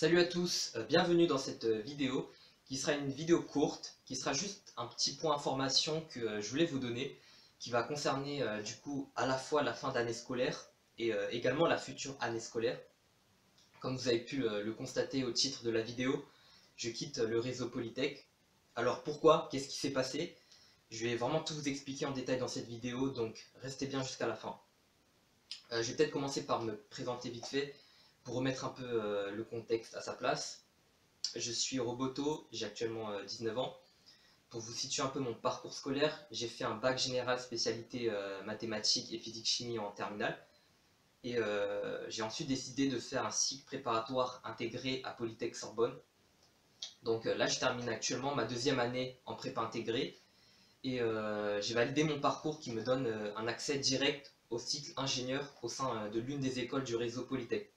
Salut à tous, bienvenue dans cette vidéo qui sera une vidéo courte, qui sera juste un petit point information que je voulais vous donner, qui va concerner du coup à la fois la fin d'année scolaire et également la future année scolaire. Comme vous avez pu le constater au titre de la vidéo, je quitte le réseau Polytech. Alors pourquoi? Qu'est-ce qui s'est passé? Je vais vraiment tout vous expliquer en détail dans cette vidéo, donc restez bien jusqu'à la fin. Je vais peut-être commencer par me présenter vite fait, pour remettre un peu le contexte à sa place. Je suis Roboto, j'ai actuellement 19 ans. Pour vous situer un peu mon parcours scolaire, j'ai fait un bac général spécialité mathématiques et physique-chimie en terminale. Et j'ai ensuite décidé de faire un cycle préparatoire intégré à Polytech Sorbonne. Donc là, je termine actuellement ma deuxième année en prépa intégrée. Et j'ai validé mon parcours qui me donne un accès direct au cycle ingénieur au sein de l'une des écoles du réseau Polytech.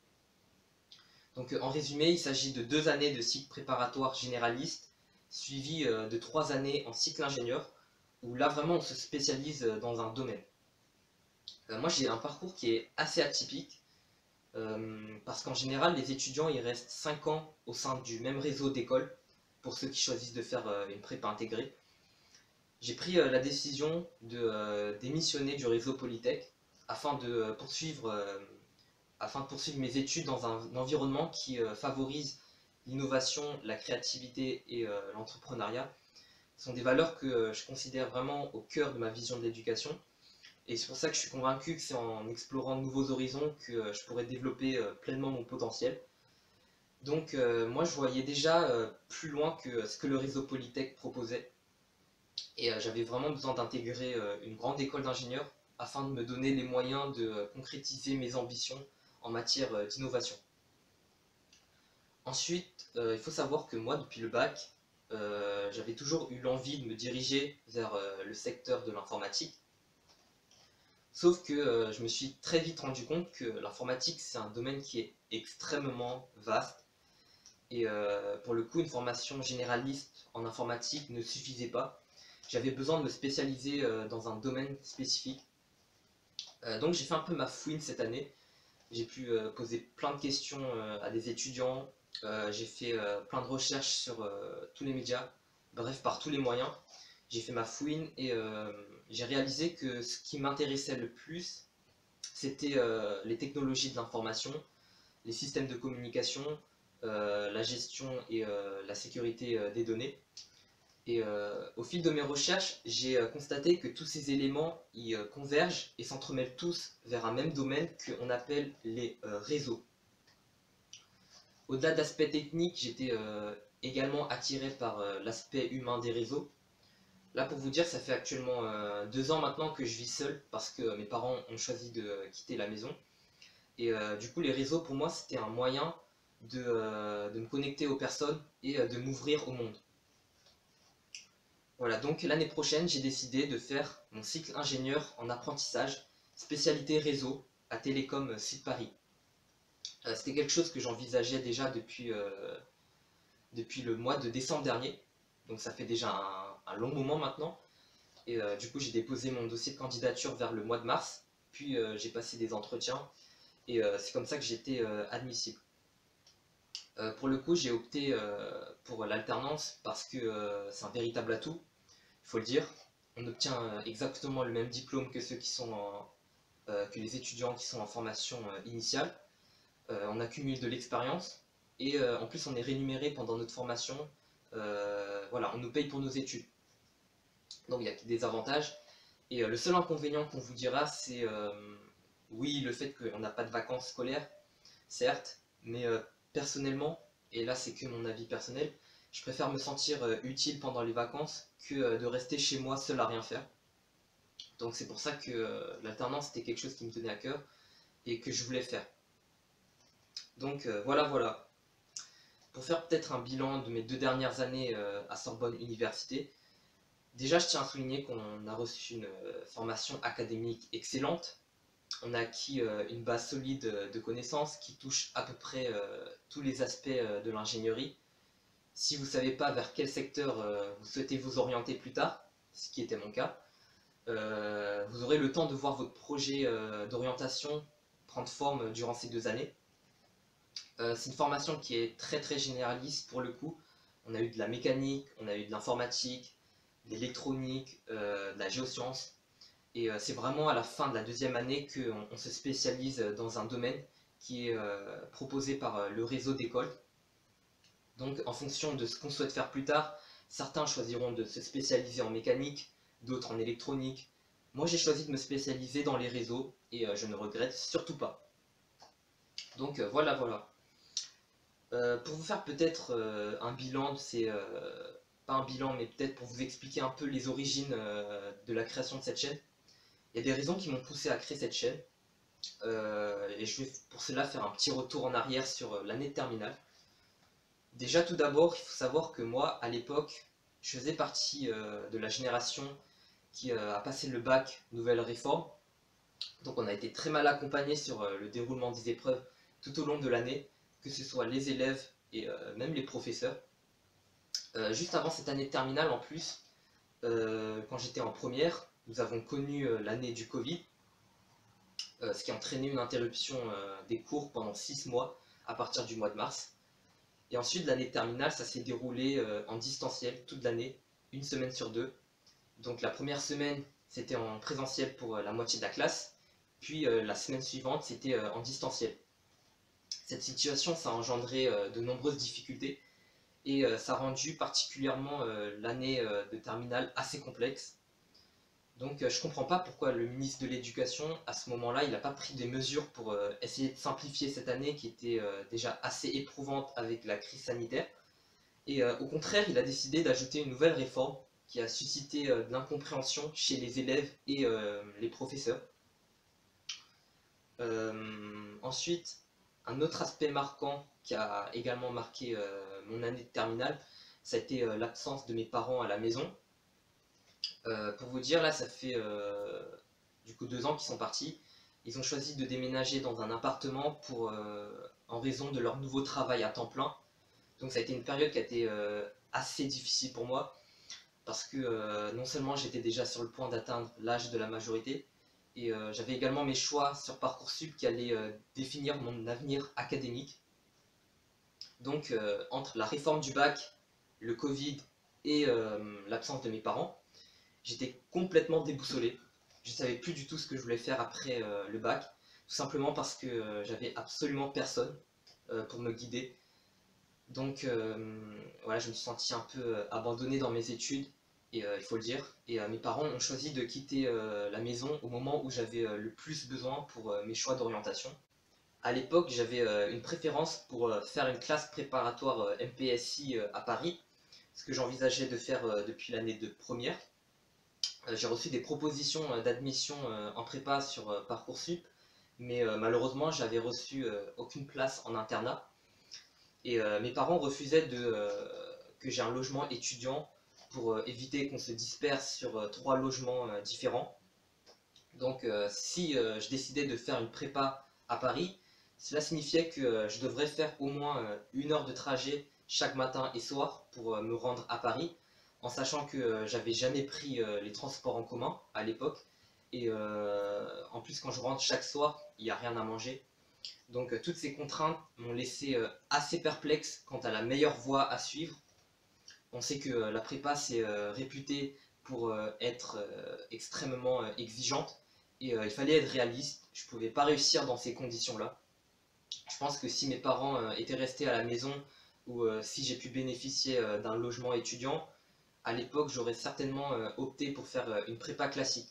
Donc en résumé, il s'agit de 2 années de cycle préparatoire généraliste, suivi de 3 années en cycle ingénieur, où là vraiment on se spécialise dans un domaine. Moi j'ai un parcours qui est assez atypique, parce qu'en général les étudiants ils restent 5 ans au sein du même réseau d'écoles, pour ceux qui choisissent de faire une prépa intégrée. J'ai pris la décision de démissionner du réseau Polytech afin de poursuivre mes études dans un environnement qui favorise l'innovation, la créativité et l'entrepreneuriat. Ce sont des valeurs que je considère vraiment au cœur de ma vision de l'éducation. Et c'est pour ça que je suis convaincu que c'est en explorant de nouveaux horizons que je pourrais développer pleinement mon potentiel. Donc moi je voyais déjà plus loin que ce que le réseau Polytech proposait. Et j'avais vraiment besoin d'intégrer une grande école d'ingénieurs afin de me donner les moyens de concrétiser mes ambitions en matière d'innovation. Ensuite, il faut savoir que moi, depuis le bac, j'avais toujours eu l'envie de me diriger vers le secteur de l'informatique. Sauf que je me suis très vite rendu compte que l'informatique, c'est un domaine qui est extrêmement vaste. Et pour le coup, une formation généraliste en informatique ne suffisait pas. J'avais besoin de me spécialiser dans un domaine spécifique. Donc j'ai fait un peu ma fouine cette année. J'ai pu poser plein de questions à des étudiants. J'ai fait plein de recherches sur tous les médias, bref, par tous les moyens. J'ai fait ma fouine et j'ai réalisé que ce qui m'intéressait le plus, c'était les technologies de l'information, les systèmes de communication, la gestion et la sécurité des données. Et au fil de mes recherches, j'ai constaté que tous ces éléments y convergent et s'entremêlent tous vers un même domaine qu'on appelle les réseaux. Au-delà de l'aspect technique, j'étais également attiré par l'aspect humain des réseaux. Là, pour vous dire, ça fait actuellement 2 ans maintenant que je vis seul parce que mes parents ont choisi de quitter la maison. Et du coup, les réseaux, pour moi, c'était un moyen de me connecter aux personnes et de m'ouvrir au monde. Voilà, donc l'année prochaine, j'ai décidé de faire mon cycle ingénieur en apprentissage, spécialité réseau, à Télécom Sud Paris. C'était quelque chose que j'envisageais déjà depuis le mois de décembre dernier, donc ça fait déjà un long moment maintenant. Et du coup, j'ai déposé mon dossier de candidature vers le mois de mars, puis j'ai passé des entretiens, et c'est comme ça que j'étais admissible. Pour le coup, j'ai opté pour l'alternance parce que c'est un véritable atout, il faut le dire. On obtient exactement le même diplôme que que les étudiants qui sont en formation initiale. On accumule de l'expérience et en plus on est rémunéré pendant notre formation. Voilà, on nous paye pour nos études. Donc il y a des avantages. Et le seul inconvénient qu'on vous dira, c'est oui, le fait qu'on n'a pas de vacances scolaires, certes, mais personnellement, et là c'est que mon avis personnel, je préfère me sentir utile pendant les vacances que de rester chez moi seul à rien faire. Donc c'est pour ça que l'alternance c'était quelque chose qui me tenait à cœur et que je voulais faire. Donc voilà. Pour faire peut-être un bilan de mes 2 dernières années à Sorbonne Université, déjà je tiens à souligner qu'on a reçu une formation académique excellente. On a acquis une base solide de connaissances qui touche à peu près tous les aspects de l'ingénierie. Si vous ne savez pas vers quel secteur vous souhaitez vous orienter plus tard, ce qui était mon cas, vous aurez le temps de voir votre projet d'orientation prendre forme durant ces 2 années. C'est une formation qui est très généraliste pour le coup. On a eu de la mécanique, on a eu de l'informatique, de l'électronique, de la géoscience. Et c'est vraiment à la fin de la deuxième année qu'on se spécialise dans un domaine qui est proposé par le réseau d'écoles. Donc en fonction de ce qu'on souhaite faire plus tard, certains choisiront de se spécialiser en mécanique, d'autres en électronique. Moi j'ai choisi de me spécialiser dans les réseaux et je ne regrette surtout pas. Donc voilà. Pour vous faire peut-être un bilan, c'est pas un bilan, mais peut-être pour vous expliquer un peu les origines de la création de cette chaîne. Il y a des raisons qui m'ont poussé à créer cette chaîne. Et je vais pour cela faire un petit retour en arrière sur l'année de terminale. Déjà tout d'abord, il faut savoir que moi, à l'époque, je faisais partie de la génération qui a passé le bac nouvelle réforme. Donc on a été très mal accompagné sur le déroulement des épreuves tout au long de l'année, que ce soit les élèves et même les professeurs. Juste avant cette année de terminale en plus, quand j'étais en première, nous avons connu l'année du Covid, ce qui a entraîné une interruption des cours pendant 6 mois à partir du mois de mars. Et ensuite, l'année terminale, ça s'est déroulé en distanciel toute l'année, une semaine sur deux. Donc la première semaine, c'était en présentiel pour la moitié de la classe, puis la semaine suivante, c'était en distanciel. Cette situation, ça a engendré de nombreuses difficultés et ça a rendu particulièrement l'année de terminale assez complexe. Donc je ne comprends pas pourquoi le ministre de l'Éducation, à ce moment-là, il n'a pas pris des mesures pour essayer de simplifier cette année qui était déjà assez éprouvante avec la crise sanitaire. Et au contraire, il a décidé d'ajouter une nouvelle réforme qui a suscité de l'incompréhension chez les élèves et les professeurs. Ensuite, un autre aspect marquant qui a également marqué mon année de terminale, ça a été l'absence de mes parents à la maison. Pour vous dire, là, ça fait du coup 2 ans qu'ils sont partis. Ils ont choisi de déménager dans un appartement en raison de leur nouveau travail à temps plein. Donc ça a été une période qui a été assez difficile pour moi parce que non seulement j'étais déjà sur le point d'atteindre l'âge de la majorité, et j'avais également mes choix sur Parcoursup qui allaient définir mon avenir académique. Donc entre la réforme du bac, le Covid et l'absence de mes parents, j'étais complètement déboussolé. Je ne savais plus du tout ce que je voulais faire après le bac, tout simplement parce que j'avais absolument personne pour me guider. Donc voilà, je me suis senti un peu abandonné dans mes études, et il faut le dire. Et mes parents ont choisi de quitter la maison au moment où j'avais le plus besoin pour mes choix d'orientation. À l'époque, j'avais une préférence pour faire une classe préparatoire MPSI à Paris, ce que j'envisageais de faire depuis l'année de première. J'ai reçu des propositions d'admission en prépa sur Parcoursup, mais malheureusement, j'avais reçu aucune place en internat. Et mes parents refusaient que j'ai un logement étudiant pour éviter qu'on se disperse sur 3 logements différents. Donc si je décidais de faire une prépa à Paris, cela signifiait que je devrais faire au moins 1 heure de trajet chaque matin et soir pour me rendre à Paris, en sachant que j'avais jamais pris les transports en commun à l'époque. Et en plus, quand je rentre chaque soir, il n'y a rien à manger. Donc toutes ces contraintes m'ont laissé assez perplexe quant à la meilleure voie à suivre. On sait que la prépa c'est réputé pour être extrêmement exigeante, et il fallait être réaliste. Je ne pouvais pas réussir dans ces conditions-là. Je pense que si mes parents étaient restés à la maison, ou si j'ai pu bénéficier d'un logement étudiant, à l'époque j'aurais certainement opté pour faire une prépa classique.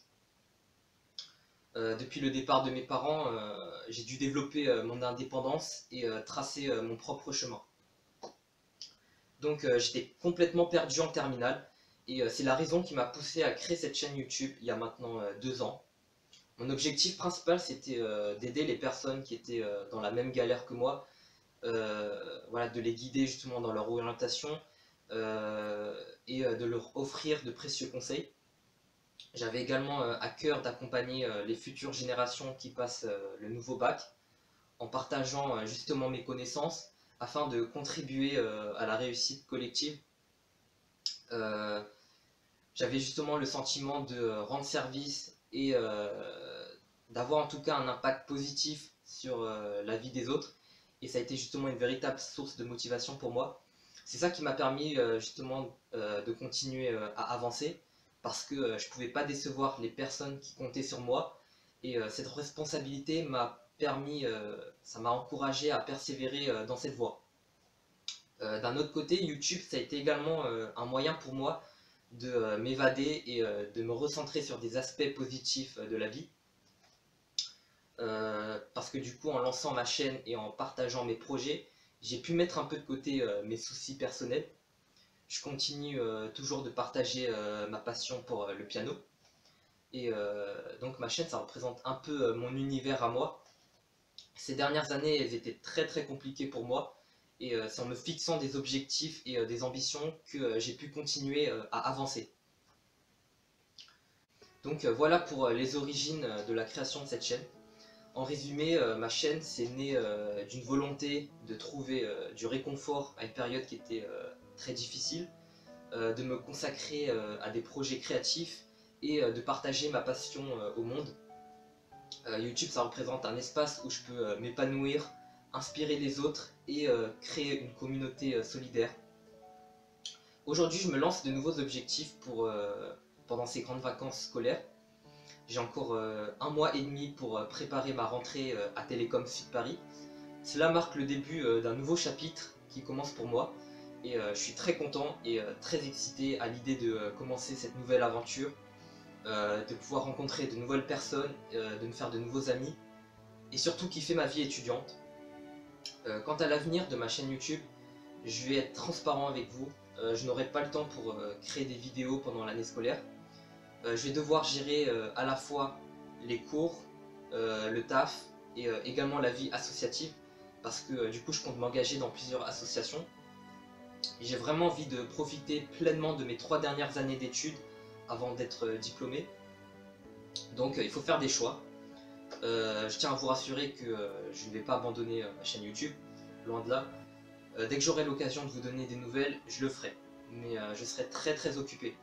Depuis le départ de mes parents, j'ai dû développer mon indépendance et tracer mon propre chemin. Donc j'étais complètement perdu en terminale, et c'est la raison qui m'a poussé à créer cette chaîne YouTube il y a maintenant 2 ans. Mon objectif principal, c'était d'aider les personnes qui étaient dans la même galère que moi, voilà, de les guider justement dans leur orientation, et de leur offrir de précieux conseils. J'avais également à cœur d'accompagner les futures générations qui passent le nouveau bac, en partageant justement mes connaissances afin de contribuer à la réussite collective. Euh, J'avais justement le sentiment de rendre service et d'avoir en tout cas un impact positif sur la vie des autres. et ça a été justement une véritable source de motivation pour moi. C'est ça qui m'a permis justement de continuer à avancer, parce que je ne pouvais pas décevoir les personnes qui comptaient sur moi, et cette responsabilité m'a permis, ça m'a encouragé à persévérer dans cette voie. D'un autre côté, YouTube, ça a été également un moyen pour moi de m'évader et de me recentrer sur des aspects positifs de la vie. Parce que du coup, en lançant ma chaîne et en partageant mes projets, j'ai pu mettre un peu de côté mes soucis personnels. Je continue toujours de partager ma passion pour le piano. Et donc ma chaîne, ça représente un peu mon univers à moi. Ces dernières années, elles étaient très compliquées pour moi. Et c'est en me fixant des objectifs et des ambitions que j'ai pu continuer à avancer. Donc voilà pour les origines de la création de cette chaîne. En résumé, ma chaîne, c'est né d'une volonté de trouver du réconfort à une période qui était très difficile, de me consacrer à des projets créatifs et de partager ma passion au monde. YouTube, ça représente un espace où je peux m'épanouir, inspirer les autres et créer une communauté solidaire. Aujourd'hui, je me lance de nouveaux objectifs pendant ces grandes vacances scolaires. J'ai encore un mois et demi pour préparer ma rentrée à Télécom Sud Paris. Cela marque le début d'un nouveau chapitre qui commence pour moi. Et je suis très content et très excité à l'idée de commencer cette nouvelle aventure, de pouvoir rencontrer de nouvelles personnes, de me faire de nouveaux amis et surtout kiffer ma vie étudiante. Quant à l'avenir de ma chaîne YouTube, je vais être transparent avec vous. Je n'aurai pas le temps pour créer des vidéos pendant l'année scolaire. Je vais devoir gérer à la fois les cours, le taf et également la vie associative, parce que du coup je compte m'engager dans plusieurs associations. J'ai vraiment envie de profiter pleinement de mes 3 dernières années d'études avant d'être diplômé. Donc il faut faire des choix. Je tiens à vous rassurer que je ne vais pas abandonner ma chaîne YouTube, loin de là. Dès que j'aurai l'occasion de vous donner des nouvelles, je le ferai, mais je serai très occupé.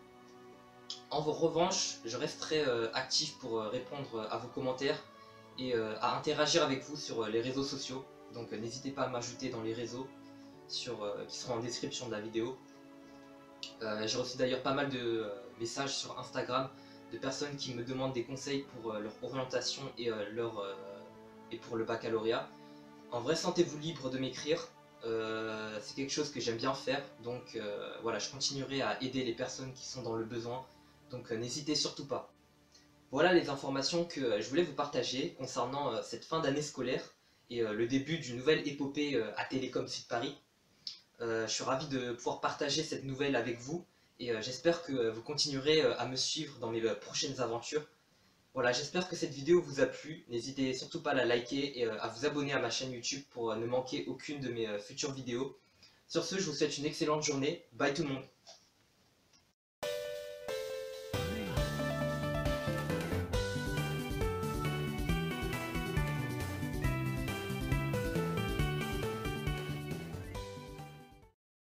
En revanche, je resterai actif pour répondre à vos commentaires et à interagir avec vous sur les réseaux sociaux. Donc n'hésitez pas à m'ajouter dans les réseaux qui seront en description de la vidéo. J'ai reçu d'ailleurs pas mal de messages sur Instagram de personnes qui me demandent des conseils pour leur orientation et pour le baccalauréat. En vrai, sentez-vous libre de m'écrire. C'est quelque chose que j'aime bien faire, donc voilà, je continuerai à aider les personnes qui sont dans le besoin, donc n'hésitez surtout pas. Voilà les informations que je voulais vous partager concernant cette fin d'année scolaire et le début d'une nouvelle épopée à Télécom Sud Paris. Je suis ravi de pouvoir partager cette nouvelle avec vous et j'espère que vous continuerez à me suivre dans mes prochaines aventures. Voilà, j'espère que cette vidéo vous a plu. N'hésitez surtout pas à la liker et à vous abonner à ma chaîne YouTube pour ne manquer aucune de mes futures vidéos. Sur ce, je vous souhaite une excellente journée. Bye tout le monde.